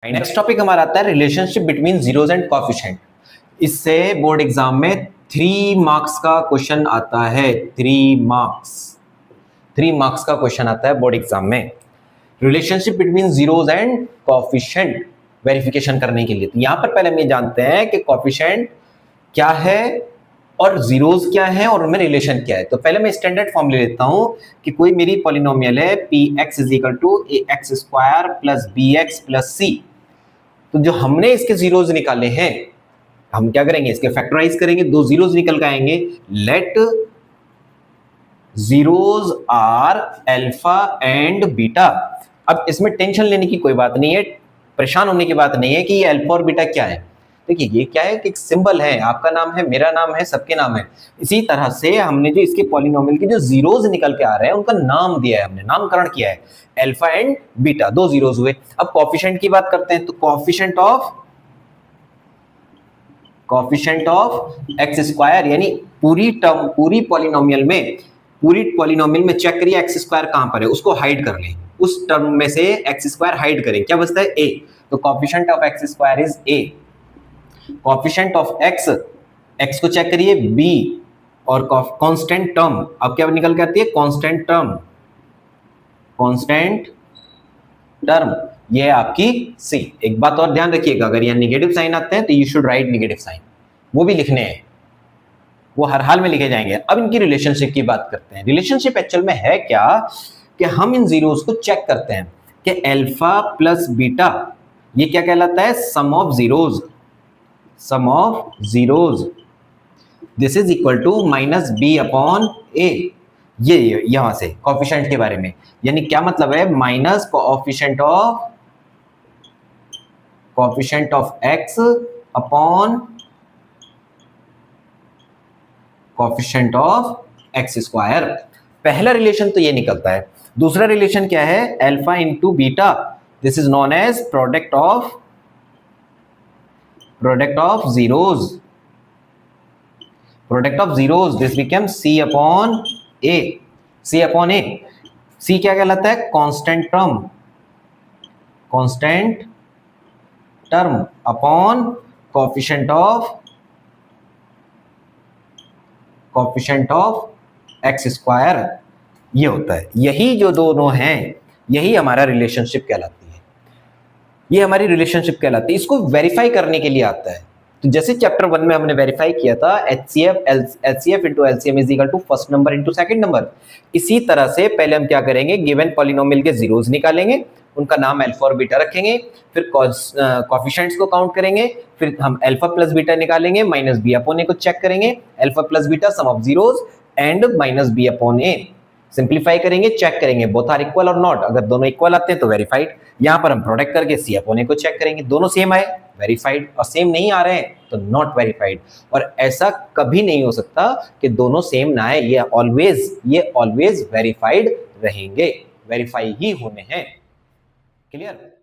Next topic हमारा आता है relationship between zeros and coefficient. इससे बोर्ड एग्जाम में 3 मार्क्स का क्वेश्चन आता है। 3 मार्क्स का क्वेश्चन आता है बोर्ड एग्जाम में, relationship between zeros and coefficient verification करने के लिए। तो यहां पर पहले हम ये जानते हैं कि कोएफिशिएंट क्या है और जीरोज क्या है और उनमें रिलेशन क्या है। तो पहले मैं स्टैंडर्ड फॉर्म ले लेता हूं कि कोई मेरी पॉलिनोमियल है px is equal to ax square plus bx plus c। तो जो हमने इसके जीरोज निकाले हैं, हम क्या करेंगे, इसके फैक्टराइज करेंगे, 2 जीरोज निकल के आएंगे। Let zeros are alpha and beta. अब इसमें टेंशन लेने की कोई बात नहीं है, परेशान होने की बात नहीं है कि ये अल्फा और बीटा क्या है। देखिए ये क्या है कि एक सिंबल है, आपका नाम है, मेरा नाम है, सबके नाम है। इसी तरह से हमने जो इसके पॉलिनोमियल के जो जीरोज निकल के आ रहे हैं उनका नाम दिया है, हमने नामकरण किया है, अल्फा एंड बीटा, 2 जीरोज हुए। अब कोएफिशिएंट की बात करते हैं, तो कोएफिशिएंट ऑफ एक्स स्क्वायर यानी पूरी टर्म, पूरी पॉलिनोमियल में चेक करिए एक्स स्क्वायर कहां पर है, उसको हाइड कर लें, उस टर्म में से एक्स स्क्वायर हाइड करें, क्या बचता है a। तो coefficient of x square is a। Coefficient of x को चेक करिए b, और कांस्टेंट टर्म अब क्या निकल के आती है, कांस्टेंट टर्म ये है आपकी c। एक बात और ध्यान रखिएगा, अगर यहाँ नेगेटिव साइन आते हैं तो you should write negative sign, वो भी लिखने हैं, वो हर हाल में लिखे जाएंगे। अब इनकी रिलेशनशिप की बात करते हैं। रिलेशनशिप एक्चुअल में है क्या कि हम इन जीरोस को चेक करते हैं कि अल्फा प्लस बीटा ये क्या कहलाता है, sum of zeros this is equal to minus B upon A. ये यहां से कोएफिशिएंट के बारे में, यानी क्या मतलब है, minus coefficient of x upon coefficient of x square. पहला रिलेशन तो ये निकलता है। दूसरा रिलेशन क्या है, alpha into beta, this is known as product of zeros this become c upon a। c क्या कहलाता है, constant term upon coefficient of x square, ये होता है। यही जो दोनों हैं, यही हमारा रिलेशनशिप कहलाती है, ये हमारी रिलेशनशिप कहलाती है। इसको वेरीफाई करने के लिए आता है। तो जैसे चैप्टर 1 में हमने वेरीफाई किया था HCF into LCM is equal to first number into second number, इसी तरह से पहले हम क्या करेंगे, गिवन पॉलिनोमियल के जीरोज निकालेंगे, उनका नाम अल्फा और बीटा रखेंगे, फिर कोएफिशिएंट्स को काउंट करेंगे, फिर हम अल्फा प्लस बीटा निकालेंगे, माइनस बी अपॉन ए को चेक करेंगे, alpha plus beta sum of zeros and minus B upon a, simplify करेंगे, चेक करेंगे बोथ आर इक्वल और नॉट, अगर दोनों इक्वल आते हैं तो वेरीफाइड। यहां पर हम प्रोडक्ट करके सी अपॉन ए को चेक करेंगे, दोनों सेम आए वेरीफाइड, और सेम नहीं आ रहे हैं तो नॉट वेरीफाइड। और ऐसा कभी नहीं हो सकता कि दोनों सेम ना आए, ये ऑलवेज वेरीफाइड रहेंगे, वेरीफाई ही होने हैं। क्लियर।